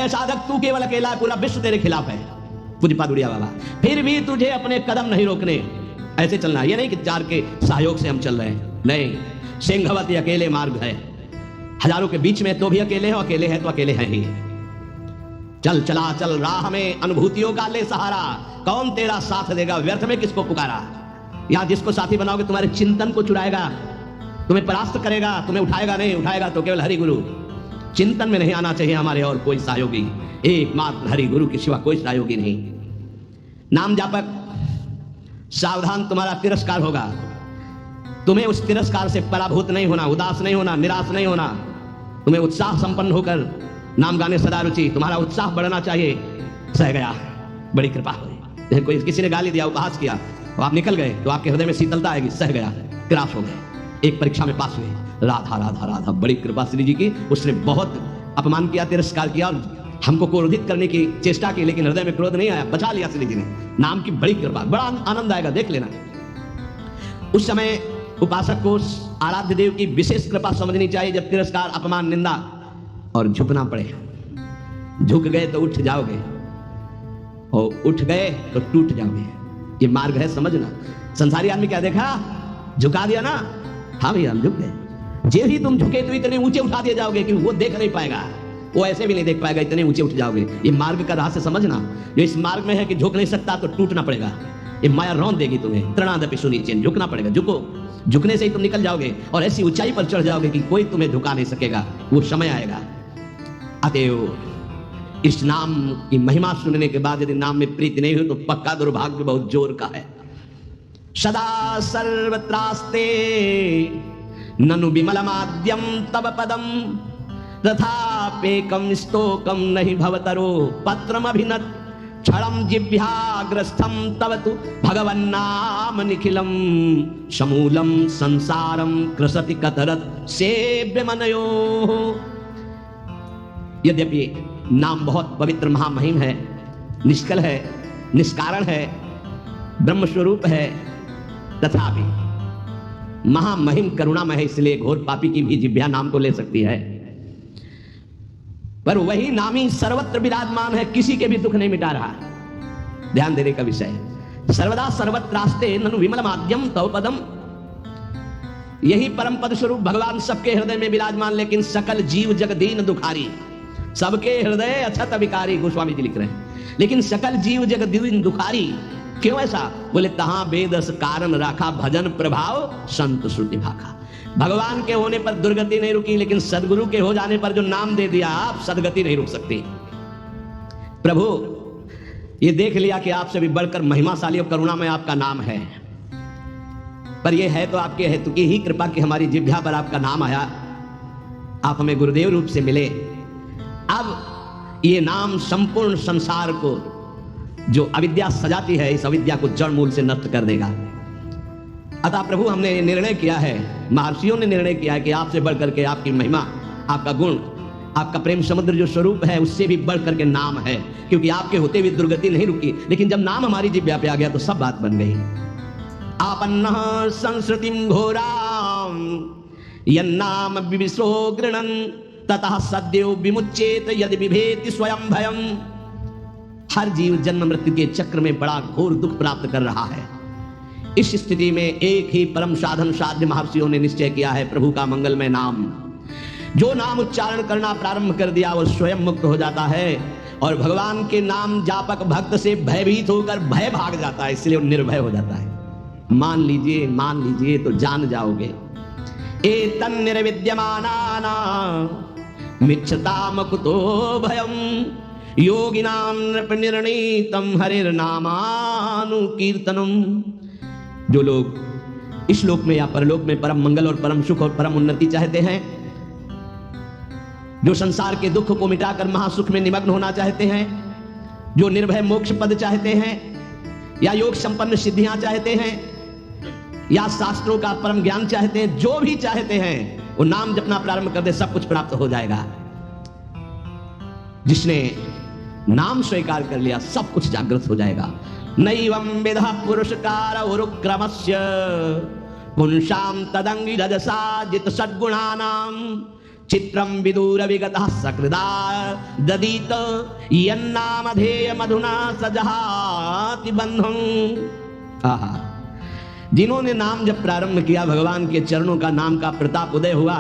साधक तू केवल अकेला है, पूरा विश्व तेरे खिलाफ है। पूज्यपाद उड़िया बाबा, फिर भी तुझे अपने कदम नहीं रोकने, ऐसे चलना। ये नहीं कि चार के सहयोग से हम चल रहे हैं, नहीं। सिंहवती अकेले मार्ग है, हजारों के बीच में तो भी अकेले हो, अकेले है तो अकेले हैं ही। चल चला चल राह में अनुभूतियों का ले सहारा, कौन तेरा साथ देगा, व्यर्थ में किसको पुकारा। या जिसको साथी बनाओगे तुम्हारे चिंतन को चुराएगा, तुम्हें परास्त करेगा, तुम्हें उठाएगा नहीं, उठाएगा तो केवल हरि गुरु। चिंतन में नहीं आना चाहिए हमारे और कोई सहयोगी, एकमात्र हरि गुरु के सिवा कोई सहयोगी नहीं। नाम जापक सावधान, तुम्हारा तिरस्कार होगा। तुम्हें उस तिरस्कार से पराभूत नहीं होना, उदास नहीं होना, निराश नहीं होना। तुम्हें उत्साह संपन्न होकर नाम गाने सदा रुचि, तुम्हारा उत्साह बढ़ना चाहिए। सह गया, बड़ी कृपा हुई। कोई किसी ने गाली दिया, उपहास किया, तो आप निकल गए तो आपके हृदय में शीतलता आएगी। सह गया, क्रॉस हो गए, एक परीक्षा में पास हुए। राधा राधा राधा, बड़ी कृपा श्री जी की। उसने बहुत अपमान किया, तिरस्कार किया और हमको क्रोधित करने की चेष्टा की, लेकिन हृदय में क्रोध नहीं आया, बचा लिया श्री जी ने। नाम की बड़ी कृपा, बड़ा आनंद आएगा, देख लेना। उस समय उपासक को आराध्य देव की विशेष कृपा समझनी चाहिए, जब तिरस्कार, अपमान, निंदा और झुकना पड़े। झुक गए तो उठ जाओगे, और उठ गए तो टूट जाओगे। ये मार्ग है, समझना। संसारी आदमी क्या देखा, झुका दिया ना, हाँ भैया हम झुक गए। जे ही तुम झुके तो इतने ऊंचे उठा दिए जाओगे कि वो देख नहीं पाएगा, वो ऐसे भी नहीं देख पाएगा, इतने ऊंचे उठ जाओगे। ये मार्ग का रहस्य समझना। जो इस मार्ग में है कि झुक नहीं सकता तो टूटना पड़ेगा, ये माया रौंद देगी तुम्हें। तृणादपि सुनिचेन, झुकना पड़ेगा, झुको। झुकने से ही तुम निकल जाओगे और ऐसी ऊंचाई पर चढ़ जाओगे कि कोई तुम्हें झुका नहीं सकेगा, वो समय आएगा। अतएव इस नाम की महिमा सुनने के बाद यदि नाम में प्रीति नहीं हो तो पक्का दुर्भाग्य बहुत जोर का है। सदा सर्वत्रास्ते ननु विमलमाद्यम तव पदम तथापेकम स्तोकम नहीं भवतरो पत्रमभिनत क्षणम जिह्वाग्रस्थम तव तु भगवन्नाम निखिलम समूलम संसारम कृसति कतरत सेव्यमनयो। यद्यपि नाम बहुत पवित्र महामहिम है, निष्कल है, निष्कारण है, ब्रह्म स्वरूप है, तथापि महामहिम करुणामय है, इसलिए घोर पापी की भी जिह्वा नाम को ले सकती है। पर वही नामी सर्वत्र विराजमान है, किसी के भी दुख नहीं मिटा रहा। ध्यान देने का विषय, सर्वदा सर्वत्रास्ते ननु विमल माध्यम तव पदम। यही परम पद स्वरूप भगवान सबके हृदय में विराजमान, लेकिन सकल जीव जगदीन दुखारी। सबके हृदय अछत विकारी, गोस्वामी जी लिख रहे हैं। लेकिन सकल जीव जगदीन दुखारी, क्यों ऐसा? बोले तहां वेदस कारण राखा, भजन प्रभाव संत श्रुति भाखा। भगवान के होने पर दुर्गति नहीं रुकी, लेकिन सदगुरु के हो जाने पर जो नाम दे दिया आप, सदगति नहीं रुक सकती। प्रभु ये देख लिया कि आपसे भी बढ़कर महिमाशाली और करुणा में आपका नाम है, पर यह है तो आपके हेतु की ही कृपा कि हमारी जिह्वा पर आपका नाम आया, आप हमें गुरुदेव रूप से मिले। अब ये नाम संपूर्ण संसार को जो अविद्या सजाती है, इस अविद्या को जड़ मूल से नष्ट कर देगा। अतः प्रभु हमने निर्णय किया है, महर्षियों ने निर्णय किया है कि आपसे बढ़ करके आपकी महिमा, आपका गुण, आपका प्रेम समुद्र जो स्वरूप है, उससे भी बढ़ करके नाम है। क्योंकि आपके होते हुए दुर्गति नहीं रुकी, लेकिन जब नाम हमारी जिह्वा पे आ गया तो सब बात बन गई। आपन्नः संस्कृतिं घोराम यन्नाम विविशो गृणन् ततः सद्यो विमुच्येत यदि विभेति स्वयं भयम्। हर जीव जन्म मृत्यु के चक्र में बड़ा घोर दुख प्राप्त कर रहा है। इस स्थिति में एक ही परम साधन साध्य महर्षियों ने निश्चय किया है, प्रभु का मंगलमय नाम। जो नाम उच्चारण करना प्रारंभ कर दिया वो स्वयं मुक्त हो जाता है, और भगवान के नाम जापक भक्त से भयभीत होकर भय भाग जाता है, इसलिए वो निर्भय हो जाता है। मान लीजिए तो जान जाओगे। एतन् निर्विद्यमानाना मिच्छताम कुतो भयम योगिनां निर्णीतम हरिर्नामानुकीर्तनम। जो लोग इस लोक में या परलोक में परम मंगल और परम सुख और परम उन्नति चाहते हैं, जो संसार के दुख को मिटाकर महासुख में निमग्न होना चाहते हैं, जो निर्भय मोक्ष पद चाहते हैं, या योग संपन्न सिद्धियां चाहते हैं, या शास्त्रों का परम ज्ञान चाहते हैं, जो भी चाहते हैं वो नाम जपना प्रारंभ कर दे, सब कुछ प्राप्त हो जाएगा। जिसने नाम स्वीकार कर लिया सब कुछ जागृत हो जाएगा। नैवं विदः पुरुषकार उरुक्रमस्य पुंसां तदंगी रजसा जित सद्गुणानां चित्रम विदूर विगतः सकृदा ददीत यन्नामधेय मधुना सजहाति बंधुं। आहा, जिन्होंने नाम जब प्रारंभ किया, भगवान के चरणों का नाम का प्रताप उदय हुआ,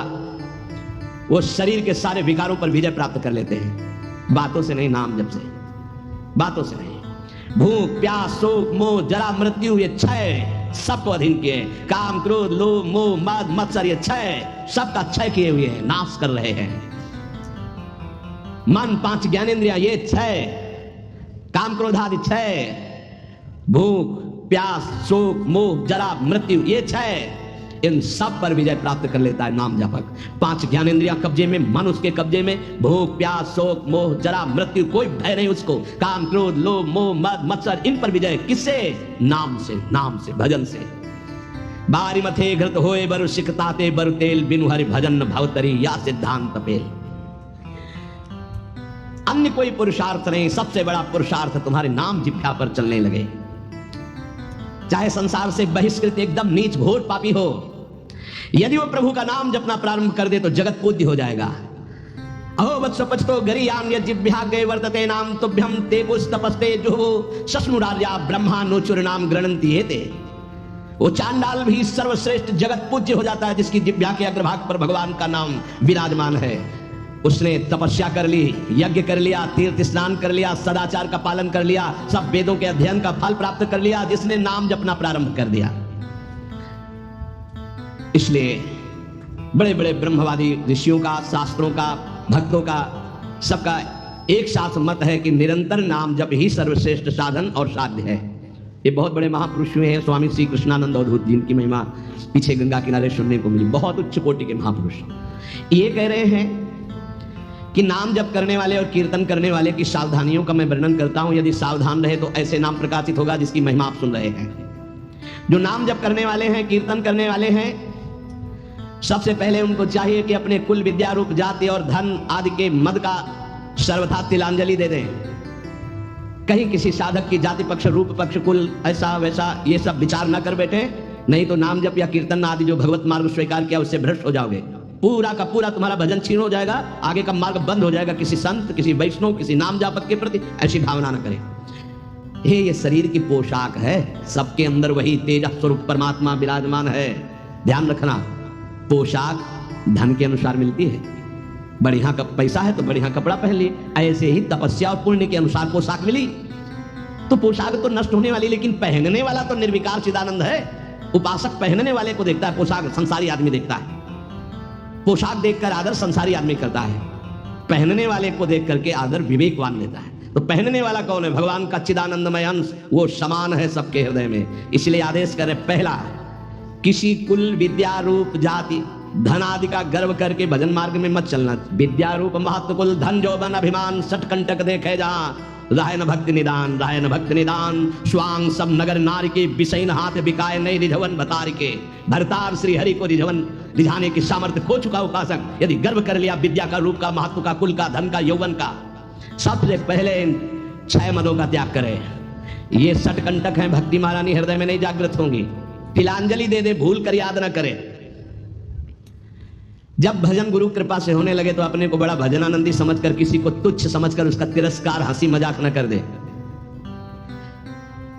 वो शरीर के सारे विकारों पर विजय प्राप्त कर लेते हैं। बातों से नहीं, नाम जब से, बातों से नहीं। भूख प्यास शोक मोह जरा मृत्यु ये छह सबको अधीन किए। काम क्रोध लोभ मोह मद मत्सर ये छह सबका क्षय किए हुए हैं, नाश कर रहे हैं। मन पांच ज्ञानेंद्रिया ये छह, काम क्रोध आदि छह, भूख प्यास शोक मोह जरा मृत्यु ये छह, इन सब पर विजय प्राप्त कर लेता है नाम जापक। पांच ज्ञानेंद्रिया कब्जे में, मन उसके कब्जे में, भूख प्यास शोक मोह जरा मृत्यु कोई भय नहीं उसको। काम क्रोध लोभ मोह मद मत्सर इन पर विजय किससे? नाम से, नाम से, भजन से। बारी मथे घृत होए बरु सिकताते बरु तेल बिनु हरि भजन भवतरी या सिद्धांत पेल। अन्य कोई पुरुषार्थ नहीं, सबसे बड़ा पुरुषार्थ तुम्हारे नाम जिह्वा पर चलने लगे। चाहे संसार से बहिष्कृत एकदम नीच घोर पापी हो, यदि वो प्रभु का नाम जपना प्रारंभ कर दे तो जगत पूज्य हो जाएगा। अहो वत्स पचतो गरीयान यज्जिभ्या गए वर्तते नाम तुभ्यम ते पुस्तपस्ते जो शश्नुरार्या ब्रह्मा नोचुर नाम गृणन्ति हेते। वो चांडाल भी सर्वश्रेष्ठ जगत पूज्य हो जाता है जिसकी जिह्वा के अग्रभाग पर भगवान का नाम विराजमान है। उसने तपस्या कर ली, यज्ञ कर लिया, तीर्थ स्नान कर लिया, सदाचार का पालन कर लिया, सब वेदों के अध्ययन का फल प्राप्त कर लिया, जिसने नाम जपना प्रारंभ कर दिया। इसलिए बड़े बड़े ब्रह्मवादी ऋषियों का, शास्त्रों का, भक्तों का, सबका एक साथ मत है कि निरंतर नाम जप ही सर्वश्रेष्ठ साधन और साध्य है। ये बहुत बड़े महापुरुष हुए हैं, स्वामी श्री कृष्णानंद अवधूत, जिनकी महिमा पीछे गंगा किनारे सुनने को मिली, बहुत उच्च कोटि के महापुरुष। ये कह रहे हैं कि नाम जप करने वाले और कीर्तन करने वाले की सावधानियों का मैं वर्णन करता हूं। यदि सावधान रहे तो ऐसे नाम प्रकाशित होगा जिसकी महिमा आप सुन रहे हैं। जो नाम जप करने वाले हैं, कीर्तन करने वाले हैं, सबसे पहले उनको चाहिए कि अपने कुल विद्या रूप जाति और धन आदि के मद का सर्वथा तिलांजलि दे दें। कहीं किसी साधक की जाति पक्ष रूप पक्ष कुल ऐसा वैसा ये सब विचार न कर बैठे, नहीं तो नाम जप या कीर्तन आदि जो भगवत मार्ग स्वीकार किया उससे भ्रष्ट हो जाओगे। पूरा का पूरा तुम्हारा भजन छीन हो जाएगा, आगे का मार्ग बंद हो जाएगा। किसी संत, किसी वैष्णव, किसी नाम जापक के प्रति ऐसी भावना न करें। ये शरीर की पोशाक है, सबके अंदर वही तेज स्वरूप परमात्मा विराजमान है। ध्यान रखना, पोशाक धन के अनुसार मिलती है। बढ़िया का पैसा है तो बढ़िया कपड़ा पहन लिए, ऐसे ही तपस्या और पुण्य के अनुसार पोशाक मिली। तो पोशाक तो नष्ट होने वाली, लेकिन पहनने वाला तो निर्विकार चिदानंद है। उपासक पहनने वाले को देखता है, पोशाक संसारी आदमी देखता है। पोशाक देखकर आदर संसारी आदमी करता है, पहनने वाले को देख करके आदर विवेकवान लेता है। तो पहनने वाला कौन है? भगवान का चिदानंदमय अंश, वो समान है सबके हृदय में। इसलिए आदेश करे, पहला, किसी कुल विद्या रूप जाति धन आदि का गर्व करके भजन मार्ग में मत चलना। विद्या रूप महत्व कुल धन जौबन अभिमान सटकंटक देखे जहां राय न भक्ति निदान, राय न भक्ति निदान। स्वांग सब नगर नारी के विषयन हाथ बिकाए नहीं रिझवन भतार के। भरतार श्री हरि को रिझाने की सामर्थ्य खो चुका उपासक यदि गर्व कर लिया विद्या का, रूप का, महत्व का, कुल का, धन का, यौवन का, सबसे पहले इन 6 मदों का त्याग करे। ये सटकंटक है, भक्ति महारानी हृदय में नहीं जागृत होंगी। तिलांजलि दे दे, भूल कर याद न करे। जब भजन गुरु कृपा से होने लगे तो अपने को बड़ा भजनानंदी समझकर, किसी को तुच्छ समझकर उसका तिरस्कार, हंसी मजाक न कर दे।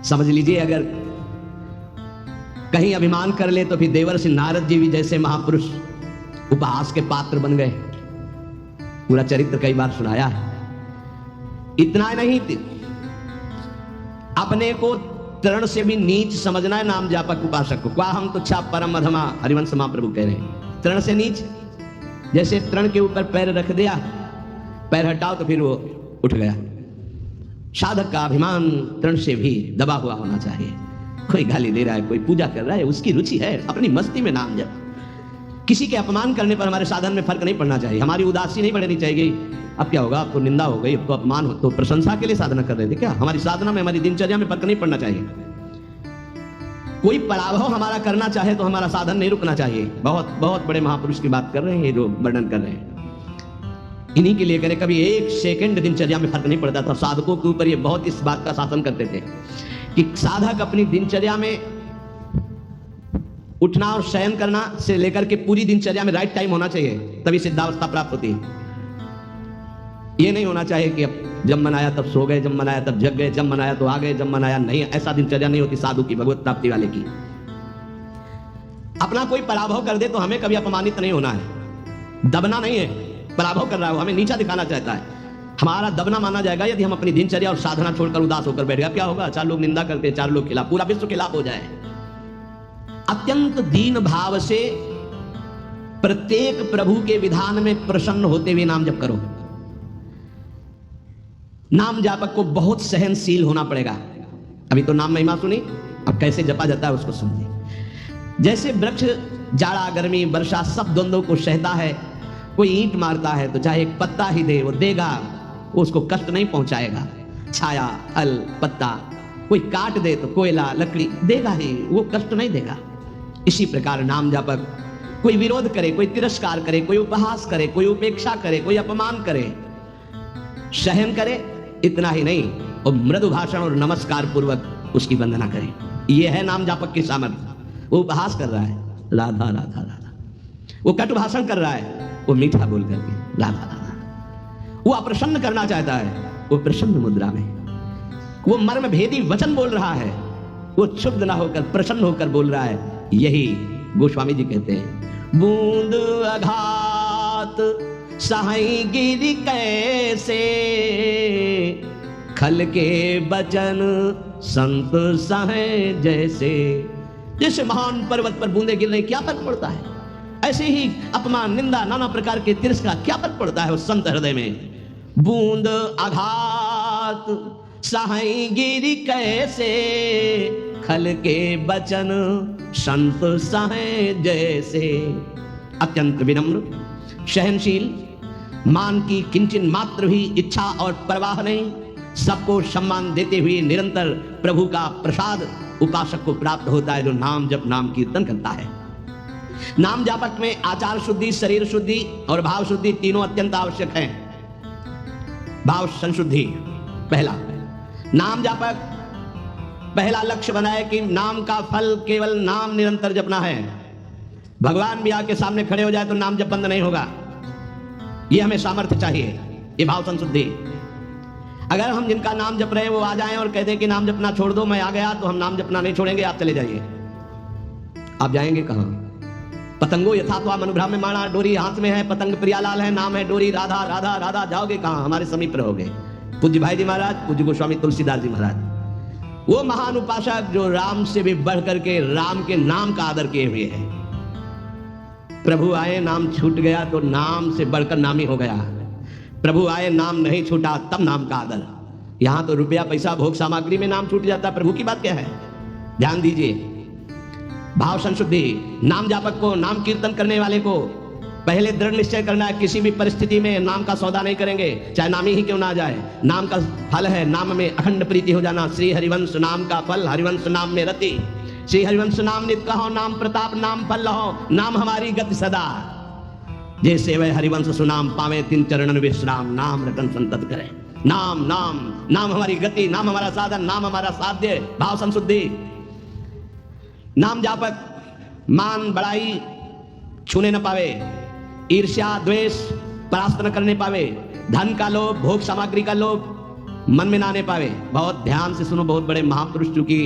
समझ लीजिए, अगर कहीं अभिमान कर ले तो फिर देवर्षि नारद जी भी जैसे महापुरुष उपहास के पात्र बन गए। पूरा चरित्र कई बार सुनाया है। इतना नहीं, अपने को तृण से भी नीच समझना है नाम जापक उपासक को। क्वा हम तुच्छा परम अधमा, हरिवंश महाप्रभु कह रहे हैं। तृण से नीच, जैसे तृण के ऊपर पैर रख दिया, पैर हटाओ तो फिर वो उठ गया। साधक का अभिमान तृण से भी दबा हुआ होना चाहिए। कोई गाली दे रहा है, कोई पूजा कर रहा है, उसकी रुचि है, अपनी मस्ती में नाम जप। किसी के अपमान करने पर हमारे साधन में फर्क नहीं पड़ना चाहिए, हमारी उदासी नहीं बढ़नी चाहिए। अब क्या होगा, आपको निंदा हो गई, आपको अपमान हो, तो प्रशंसा के लिए साधना कर रहे थे क्या? हमारी साधना में, हमारी दिनचर्या में फर्क नहीं पड़ना चाहिए। कोई पराभव हमारा करना चाहे तो हमारा साधन नहीं रुकना चाहिए। बहुत बहुत बड़े महापुरुष की बात कर रहे हैं जो वर्णन कर रहे हैं। इन्हीं के लिए करें, कभी 1 सेकंड दिनचर्या में फर्क नहीं पड़ता था। साधकों के ऊपर ये बहुत इस बात का शासन करते थे कि साधक अपनी दिनचर्या में उठना और शयन करना से लेकर के पूरी दिनचर्या में राइट टाइम होना चाहिए, तभी सिद्धावस्था प्राप्त होती है। ये नहीं होना चाहिए कि अब जब मन आया तब सो गए, जब मन आया तब जग गए, जब मन आया तो आ गए, जब मन आया नहीं। ऐसा दिनचर्या नहीं होती साधु की, भगवत प्राप्ति वाले की। अपना कोई पराभव कर दे तो हमें कभी अपमानित नहीं होना है, दबना नहीं है। पराभव कर रहा है, हमें नीचा दिखाना चाहता है, हमारा दबना माना जाएगा यदि हम अपनी दिनचर्या और साधना छोड़कर उदास होकर बैठ गया। क्या होगा? 4 लोग निंदा करते, 4 लोग खिलाफ, पूरा विश्व खिलाफ हो जाए। अत्यंत दीन भाव से प्रत्येक प्रभु के विधान में प्रसन्न होते हुए नाम जप करो। नाम जापक को बहुत सहनशील होना पड़ेगा। अभी तो नाम महिमा सुनी, अब कैसे जपा जाता है उसको समझिए। जैसे वृक्ष जाड़ा गर्मी वर्षा सब द्वंद्वों को सहता है, कोई ईंट मारता है तो चाहे एक पत्ता ही दे वो देगा, वो उसको कष्ट नहीं पहुंचाएगा। छाया फल पत्ता, कोई काट दे तो कोयला लकड़ी देगा ही, वो कष्ट नहीं देगा। इसी प्रकार नाम जापक कोई विरोध करे, कोई तिरस्कार करे, कोई उपहास करे, कोई उपेक्षा करे, कोई अपमान करे, सहन करे, इतना ही नहीं और मृदु भाषण और नमस्कार पूर्वक उसकी वंदना करे। यह है नाम जापक की सामर्थ्य। वो उपहास कर रहा है, राधा राधा राधा, वो कटु भाषण कर रहा है, वो मीठा बोल करके राधा राधा, वो अप्रसन्न करना चाहता है, वो प्रसन्न मुद्रा में, वो मर्म भेदी वचन बोल रहा है, वो क्षुब्ध ना होकर प्रसन्न होकर बोल रहा है। यही गोस्वामी जी कहते हैं, बूंद आघात सहाई गिरी कैसे, खल के बचन संत सहे जैसे। जैसे महान पर्वत पर बूंदे गिर रही, क्या फर्क पड़ता है? ऐसे ही अपमान निंदा नाना प्रकार के तिरस्कार, क्या फर्क पड़ता है उस संत हृदय में? बूंद आघात सहाई गिरी कैसे, खल के बचन संत सहे जैसे। अत्यंत विनम्र, सहनशील, मान की किंचन मात्र भी इच्छा और परवाह नहीं, सबको सम्मान देते हुए निरंतर प्रभु का प्रसाद उपासक को प्राप्त होता है, जो नाम जप नाम कीर्तन करता है। नाम जापक में आचार शुद्धि, शरीर शुद्धि और भाव शुद्धि तीनों अत्यंत आवश्यक हैं। भाव संशुद्धि पहला। नाम जापक पहला लक्ष्य बनाए कि नाम का फल केवल नाम निरंतर जपना है। भगवान भी आके सामने खड़े हो जाए तो नाम जप बंद नहीं होगा, ये हमें सामर्थ्य चाहिए, ये भाव संशुद्धि। अगर हम जिनका नाम जप रहे हैं वो आ जाएं और कह दें कि नाम जपना छोड़ दो, मैं आ गया, तो हम नाम जपना नहीं छोड़ेंगे, आप चले जाइए। आप जाएंगे कहां? पतंगो यथात्वा मनुभ्राम में माणा, डोरी हाथ में है, पतंग प्रियालाल है, नाम है डोरी, राधा राधा राधा, जाओगे कहां? हमारे समीप रहोगे। पूज्य भाई जी महाराज, पूज्य गोस्वामी तुलसीदास जी महाराज, वो महान उपासक जो राम से भी बढ़ करके राम के नाम का आदर किए हुए है। प्रभु आए नाम छूट गया तो नाम से बढ़कर नामी हो गया। प्रभु आए नाम नहीं छूटा तब नाम का आदर। यहां तो रुपया पैसा भोग सामग्री में नाम छूट जाता, प्रभु की बात क्या है? ध्यान दीजिए। भाव संशुद्धि, नाम जापक को, नाम कीर्तन करने वाले को पहले दृढ़ निश्चय करना है, किसी भी परिस्थिति में नाम का सौदा नहीं करेंगे, चाहे नामी ही क्यों ना जाए। नाम का फल है नाम में अखंड प्रीति हो जाना। श्री हरिवंश नाम का फल, हरिवंश नाम में रति। श्री हरिवंश नाम नित कहो, नाम प्रताप नाम फल लहो, नाम हमारी गति सदा। जैसे वह हरिवंश सुनाम पावे, तिन चरणन विश्राम, नाम रटन संतत करे। नाम नाम नाम हमारी गति, नाम हमारा साधन, नाम हमारा साध्य। भाव संशुद्धि। नाम जापक मान बड़ाई छूने न पावे, ईर्ष्या द्वेष परास्त न करने पावे, धन का लोभ भोग सामग्री का लोभ मन में ना आने पावे। बहुत ध्यान से सुनो, बहुत बड़े महापुरुष, चूंकि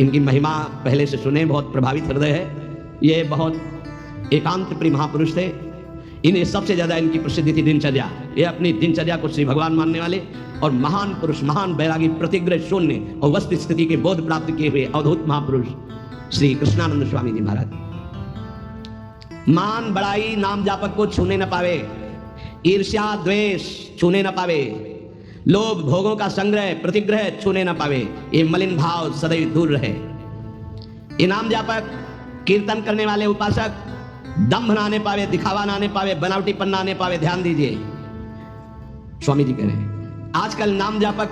इनकी महिमा पहले से सुने, बहुत प्रभावित हृदय है। ये बहुत एकांत प्रिय महापुरुष थे। इन्हें सबसे ज्यादा इनकी प्रसिद्धि थी दिनचर्या। ये अपनी दिनचर्या को श्री भगवान मानने वाले और महान पुरुष, महान बैरागी, प्रतिग्रह शून्य और वस्तु स्थिति के बोध प्राप्त किए हुए अवधूत महापुरुष श्री कृष्णानंद स्वामी जी महाराज। मान बड़ाई नाम जापक को छूने न पावे, ईर्ष्या द्वेष छूने न पावे, लोभ भोगों का संग्रह प्रतिग्रह छूने न पावे। ये मलिन भाव सदैव दूर रहे। ये नाम जापक कीर्तन करने वाले उपासक दंभ ना आने पावे, दिखावा ना आने पावे, बनावटीपन ना आने पावे। ध्यान दीजिए, स्वामी जी कह रहे हैं आजकल नाम जापक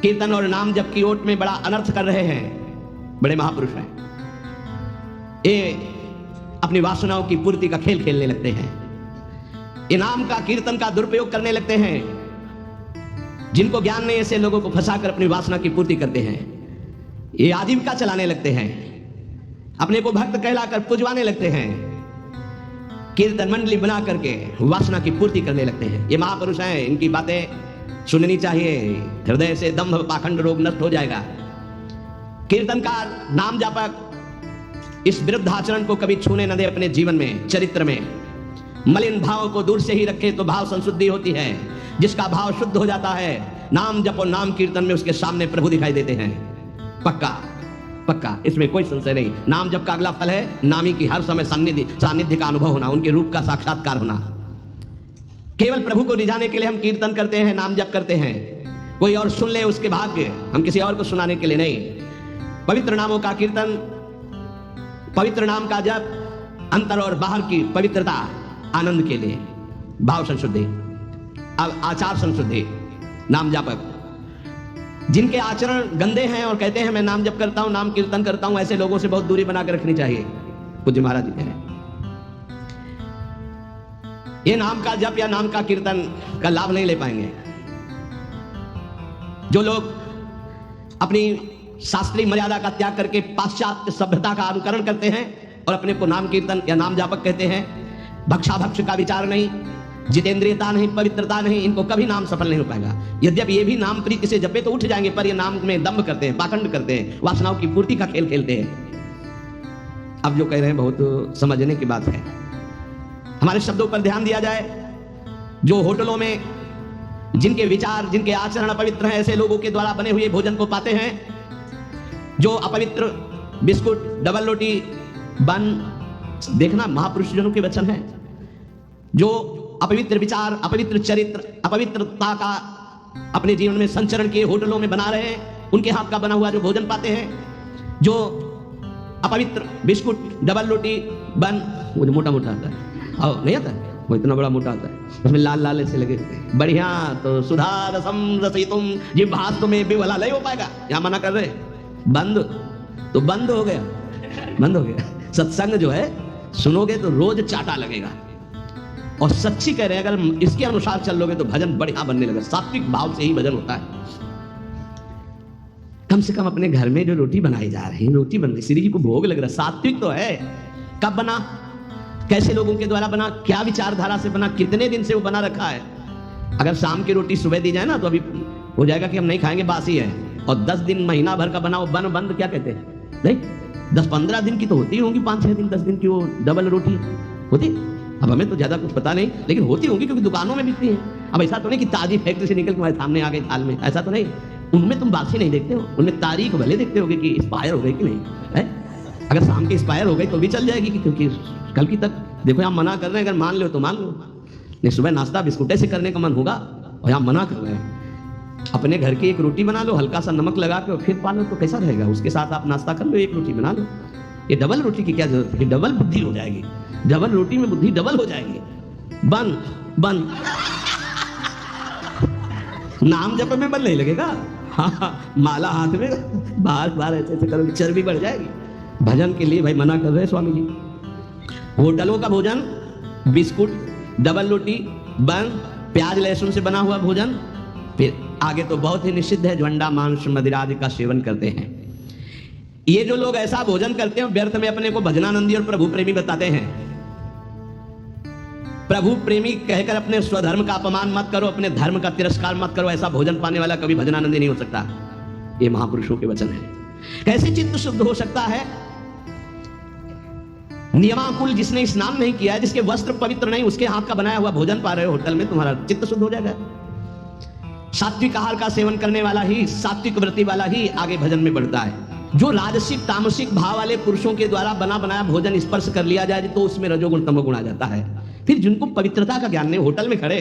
कीर्तन और नाम जप की ओट में बड़ा अनर्थ कर रहे हैं। बड़े महापुरुष हैं, ये अपनी वासनाओं की पूर्ति का खेल खेलने लगते हैं। ये नाम का कीर्तन का दुरुपयोग करने लगते हैं। जिनको ज्ञान नहीं, ऐसे लोगों को फंसाकर अपनी वासना की पूर्ति करते हैं। ये आजीविका चलाने लगते हैं। अपने को भक्त कहलाकर पुजवाने लगते हैं, कीर्तन मंडली बना करके वासना की पूर्ति करने लगते हैं। ये महापुरुष हैं, इनकी बातें सुननी चाहिए, हृदय से दंभ पाखंड रोग नष्ट हो जाएगा। कीर्तनकार, नाम जापक इस विरुद्ध आचरण को कभी छूने न दे अपने जीवन में, चरित्र में। मलिन भाव को दूर से ही रखे तो भाव संशुद्धि होती है। जिसका भाव शुद्ध हो जाता है, नाम जप और नाम कीर्तन में उसके सामने प्रभु दिखाई देते हैं। पक्का पक्का, इसमें कोई संशय नहीं। नाम जप का अगला फल है नामी की हर समय सानिध्य का अनुभव होना, उनके रूप का साक्षात्कार होना। केवल प्रभु को रिझाने के लिए हम कीर्तन करते हैं, नाम जप करते हैं, कोई और सुन ले उसके भाग्य, हम किसी और को सुनाने के लिए नहीं। पवित्र नामों का कीर्तन, पवित्र नाम का जप, अंतर और बाहर की पवित्रता, आनंद के लिए, भाव संशुद्धि, आचार संशुद्धि। नाम जापक जिनके आचरण गंदे हैं और कहते हैं मैं नाम जप करता हूं, नाम कीर्तन करता हूं, ऐसे लोगों से बहुत दूरी बनाकर रखनी चाहिए। पूज्य महाराज जी कह रहे हैं ये नाम का जप या नाम का कीर्तन का लाभ नहीं ले पाएंगे। जो लोग अपनी शास्त्रीय मर्यादा का त्याग करके पाश्चात्य सभ्यता का अनुकरण करते हैं और अपने को नाम कीर्तन या नाम जापक कहते हैं, भक्षाभक्ष का विचार नहीं, जितेंद्रियता नहीं, पवित्रता नहीं, इनको कभी नाम सफल नहीं हो पाएगा। यद्यपि ये भी नाम प्रीति से जपे तो उठ जाएंगे, पर ये नाम में दंभ करते हैं, पाखंड करते हैं, वासनाओं की पूर्ति का खेल खेलते हैं। अब जो कह रहे हैं बहुत समझने की बात है। हमारे शब्दों पर ध्यान दिया जाए। जो होटलों में जिनके विचार, जिनके आचरण अपवित्र हैं, ऐसे लोगों के द्वारा बने हुए भोजन को पाते हैं। जो अपवित्र बिस्कुट, डबल रोटी, बन, देखना महापुरुष जनों के वचन है। जो अपवित्र विचार, अपवित्र चरित्र, अपवित्रता का अपने जीवन में संचरण किए होटलों में बना रहे हैं, उनके हाथ का बना हुआ जो भोजन पाते हैं। जो अपवित्र बिस्कुट, डबल रोटी, बन, वो जो मोटा मोटा आता है, और नहीं आता है, वो इतना बड़ा मोटा आता है, उसमें लाल लाल ऐसे लगे बढ़िया, तो सुधा रसम रसितुम जिब हाथ में भी वाला नहीं हो पाएगा। यहाँ मना कर रहे बंद, तो बंद हो गया, बंद हो गया। सत्संग जो है सुनोगे तो रोज चाटा लगेगा। और सच्ची कह रहे हैं, अगर इसके अनुसार चल लोगे तो भजन बढ़िया बनने लगा। सात्विक भाव से ही भजन होता है। कम से कम अपने घर में जो रोटी बनाई जा रही है, रोटी बन रही, श्री जी को भोग लग रहा है, सात्विक तो है। कब बना, कैसे लोगों के द्वारा बना, क्या विचारधारा से बना, कितने दिन से वो बना रखा है। अगर शाम की रोटी सुबह दी जाए ना तो अभी हो जाएगा कि हम नहीं खाएंगे, बासी है। और 10 दिन महीना भर का बना वो बंद क्या कहते हैं, नहीं 10-15 दिन की तो होती होंगी, 5-6 दिन 10 दिन की वो डबल रोटी होती। अब हमें तो ज्यादा कुछ पता नहीं, लेकिन होती होंगी क्योंकि दुकानों में बिकती है। अब ऐसा तो नहीं कि ताजी फैक्ट्री से निकल के हमारे सामने आ गई थाल में, ऐसा तो नहीं। उनमें तुम बासी नहीं देखते हो, उनमें तारीख भले देखते होगे कि एक्सपायर हो गई कि नहीं है। अगर शाम की एक्सपायर हो गई तो भी चल जाएगी, क्योंकि कल की तक देखो यहाँ मना कर रहे हैं। अगर मान लो तो मान लो, नहीं सुबह नाश्ता बिस्कुटे से करने का मन होगा और यहाँ मना कर रहे हैं। अपने घर की एक रोटी बना लो, हल्का सा नमक लगा के और फिर पालो तो कैसा रहेगा। उसके साथ आप नाश्ता कर लो, एक रोटी बना लो। ये डबल रोटी की क्या जरूरत है, डबल बुद्धि हो जाएगी, डबल रोटी में बुद्धि डबल हो जाएगी। बन बन नाम जप में बन नहीं लगेगा। हाँ, माला हाथ में बार बार ऐसे ऐसे करोगे, चर्बी बढ़ जाएगी। भजन के लिए भाई मना कर रहे हैं स्वामी जी। होटलों का भोजन, बिस्कुट, डबल रोटी, बन, प्याज लहसुन से बना हुआ भोजन, फिर आगे तो बहुत ही निषिद्ध है, अंडा मांस मदिरा आदि का सेवन करते हैं। ये जो लोग ऐसा भोजन करते हैं, व्यर्थ में अपने को भजनानंदी और प्रभु प्रेमी बताते हैं। प्रभु प्रेमी कहकर अपने स्वधर्म का अपमान मत करो, अपने धर्म का तिरस्कार मत करो। ऐसा भोजन पाने वाला कभी भजनानंदी नहीं हो सकता। ये महापुरुषों के वचन है। कैसे चित्त शुद्ध हो सकता है? नियमाकुल जिसने स्नान नहीं किया है, जिसके वस्त्र पवित्र नहीं, उसके हाथ का बनाया हुआ भोजन पा रहे हो होटल में, तुम्हारा चित्त शुद्ध हो जाएगा। सात्विक आहार का सेवन करने वाला ही, सात्विक वृत्ति वाला ही आगे भजन में बढ़ता है। जो राजसिक तामसिक भाव वाले पुरुषों के द्वारा बना बनाया भोजन स्पर्श कर लिया जाए तो उसमें रजोगुण तमोगुण आ जाता है। फिर जिनको पवित्रता का ज्ञान नहीं, होटल में खड़े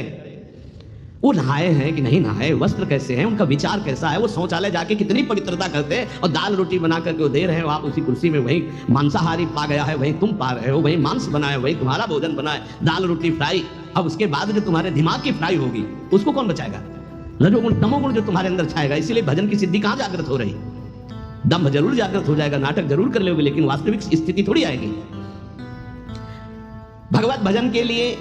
वो नहाए हैं कि नहीं नहाए, वस्त्र कैसे हैं, उनका विचार कैसा है, वो शौचालय जाके कितनी पवित्रता करते हैं, और दाल रोटी बना करके वो दे रहे हो आप उसी कुर्सी में। वही मांसाहारी पा गया है, वही तुम पा रहे हो, वही मांस बना है, वही तुम्हारा भोजन बना है, दाल रोटी फ्राई। अब उसके बाद जो तुम्हारे दिमाग की फ्राई होगी उसको कौन बचाएगा? रजोगुण तमोगुण जो तुम्हारे अंदर छाएगा। इसीलिए भजन की सिद्धि कहां जागृत हो रही? दम्भ जरूर जागृत हो जाएगा, नाटक जरूर कर लोगे, लेकिन वास्तविक स्थिति थोड़ी आएगी। भगवत भजन के लिए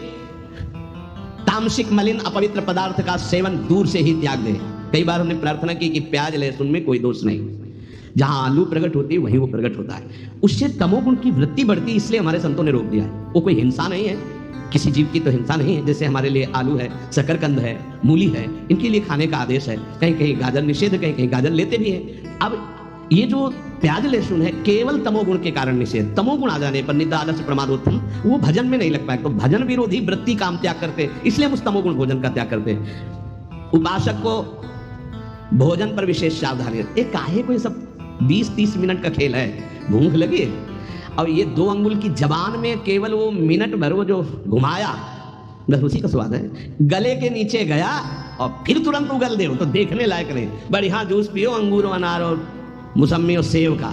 तामसिक मलिन अपवित्र पदार्थ का सेवन दूर से ही त्याग दे। कई बार हमने प्रार्थना की कि प्याज लहसुन में कोई दोष नहीं, जहां आलू प्रकट होती है वहीं वो प्रकट होता है। उससे तमोगुण की वृत्ति बढ़ती है, इसलिए हमारे संतों ने रोक दिया है। वो कोई हिंसा नहीं है, किसी जीव की तो हिंसा नहीं है। जैसे हमारे लिए आलू है, शकरकंद है, मूली है, इनके लिए खाने का आदेश है। कहीं कहीं गाजर निषेध है, कहीं कहीं गाजर लेते भी हैं। अब ये जो प्याज लहसुन है केवल तमोगुण के कारण निषेध। तमोगुण आ जाने पर निद्रा आलस्य प्रमादोत्थम वो भजन में नहीं लग पाए, तो भजन विरोधी वृत्ति काम त्याग करते, इसलिए हम उस तमोगुण भोजन का त्याग करते। उपासक को भोजन पर विशेष सावधानी है। काहे को ये सब 20-30 मिनट का खेल है, भूख लगी है। और ये 2 अंगुल की जबान में केवल वो मिनट भर वो जो घुमाया, बस उसी का स्वाद है। गले के नीचे गया और फिर तुरंत उगल दे तो देखने लायक नहीं। बढ़िया जूस पियो अंगूर अनार और मौसमी और सेव का,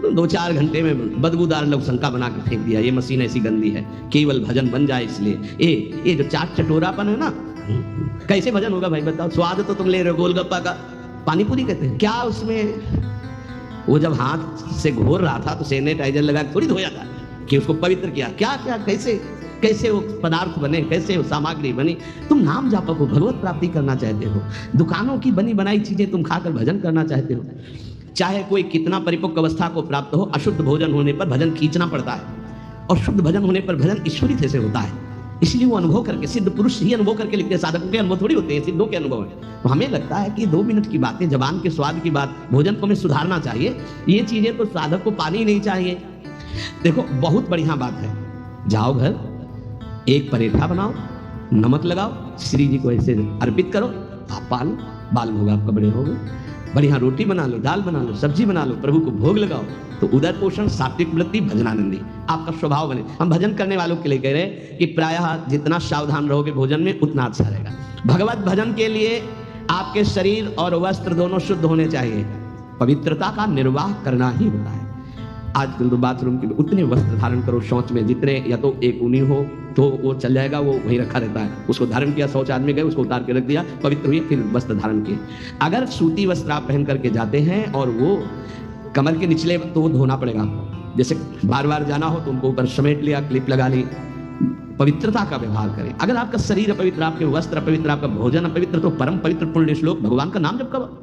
2-4 घंटे में बदबूदार लवशंका बना के फेंक दिया। ये मशीन ऐसी गंदी है, केवल भजन बन जाए इसलिए। ये जो चाट चटोरापन है ना, कैसे भजन होगा भाई बताओ। स्वाद तो तुम ले रहे हो गोलगप्पा का, पानी पूरी कहते हैं क्या उसमें। वो जब हाथ से घोर रहा था तो सैनिटाइजर लगा थोड़ी धोया था कि उसको पवित्र किया। क्या क्या कैसे कैसे वो पदार्थ बने, कैसे वो सामग्री बनी। तुम नाम जापक हो, भगवत प्राप्ति करना चाहते हो, दुकानों की बनी बनाई चीजें तुम खाकर भजन करना चाहते हो। चाहे कोई कितना परिपक्व अवस्था को प्राप्त हो, अशुद्ध भोजन होने पर भजन खींचना पड़ता है, और शुद्ध भजन होने पर भजन ईश्वरी से होता है। इसलिए वो अनुभव करके, सिद्ध पुरुष ही अनुभव करके लिखते हैं, साधकों के अनुभव थोड़ी होते हैं, सिद्धों के अनुभव है। तो हमें लगता है कि 2 मिनट की बातें, जबान के स्वाद की बात, भोजन को हमें सुधारना चाहिए। ये चीजें तो साधक को पानी ही नहीं चाहिए। देखो बहुत बढ़िया बात है, जाओ घर, एक परेठा बनाओ, नमक लगाओ, श्री जी को ऐसे अर्पित करो, आप पालो, बाल भोग आपका बड़े हो गए। बढ़िया रोटी बना लो, दाल बना लो, सब्जी बना लो, प्रभु को भोग लगाओ, तो उदर पोषण, सात्विक वृत्ति, भजनानंदी आपका स्वभाव बने। हम भजन करने वालों के लिए कह रहे हैं कि प्रायः जितना सावधान रहोगे भोजन में उतना अच्छा रहेगा। भगवत भजन के लिए आपके शरीर और वस्त्र दोनों शुद्ध होने चाहिए, पवित्रता का निर्वाह करना ही होता है। आजकल तो बाथरूम के उतने वस्त्र धारण करो, शौच में जितने, या तो एक ऊनी हो तो वो चल जाएगा, वो वहीं रखा रहता है, उसको धारण किया, शौच आदमी गए उसको उतार के रख दिया, पवित्र हुए, फिर वस्त्र धारण किए। अगर सूती वस्त्र आप पहन करके जाते हैं और वो कमर के निचले, तो वो धोना पड़ेगा आपको। जैसे बार बार जाना हो तो उनको ऊपर समेट लिया, क्लिप लगा ली। पवित्रता का व्यवहार करें। अगर आपका शरीर अपवित्र, आपके वस्त्र अपवित्र, आपका भोजन अपवित्र, तो परम पवित्र पुण्य श्लोक भगवान का नाम जब करो।